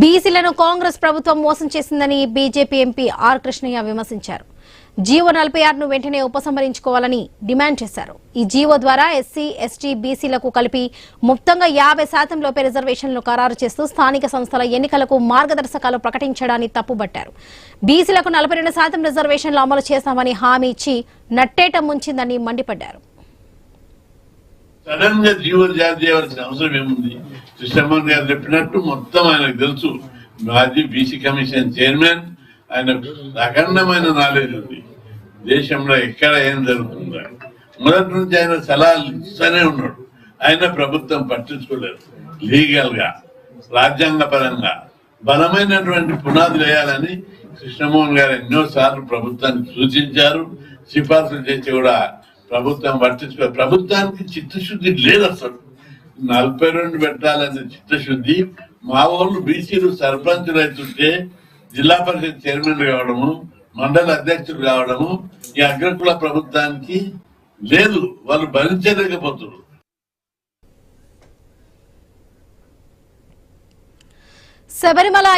బీసీలను కాంగ్రెస్ ప్రభుత్వం మోసం చేసిందని బీజేపీ ఎంపీ ఆర్ కృష్ణయ్య విమర్శించారు. జీవో 46ను వెంటనే ఉపసంహరించుకోవాలని డిమాండ్ చేశారు. ఈ జీవో ద్వారా ఎస్సీ, ఎస్టీ, బీసీలకు కలిపి మొత్తంగా 50% లోపే రిజర్వేషన్లు ఖరారు చేస్తూ స్థానిక సంస్థల ఎన్నికలకు మార్గదర్శకాలు ప్రకటించడాన్ని తప్పుబట్టారు. బీసీలకు 42% రిజర్వేషన్లు అమలు చేస్తామని హామీ ఇచ్చి నట్టేట ముంచిందని మండిపడ్డారు. సడన్ గా జీవో జారీ చేయవలసిన అవసరం ఏముంది? కృష్ణమోహన్ గారు చెప్పినట్టు మొత్తం ఆయనకు తెలుసు. మాజీ బీసీ కమిషన్ చైర్మన్, ఆయన అఖండమైన నాలెడ్జ్ ఉంది. దేశంలో ఎక్కడ ఏం జరుగుతుందో మొదటి నుంచి ఆయన సలహాలు ఇస్తూనే ఉన్నాడు. ఆయన ప్రభుత్వం పట్టించుకోలేదు. లీగల్ గా, రాజ్యాంగ పరంగా బలమైనటువంటి పునాదులు వేయాలని కృష్ణమోహన్ గారు ఎన్నోసార్లు ప్రభుత్వానికి సూచించారు. సిఫార్సులు చేసి కూడా ప్రభుత్వం పట్టించుకో. ప్రభుత్వానికి చిత్తశుద్ధి లేదు. అసలు 42 పెట్టాలనే చిత్తశుద్ధి. మా వాళ్ళు బీసీలు సర్పంచులు అవుతుంటే జిల్లా పరిషత్ చైర్మన్ కావడము, మండల అధ్యక్షులు కావడము ఈ అగ్రకుల ప్రభుత్వానికి లేదు. వాళ్ళు భరించలేకపోతున్నారు. శబరిమల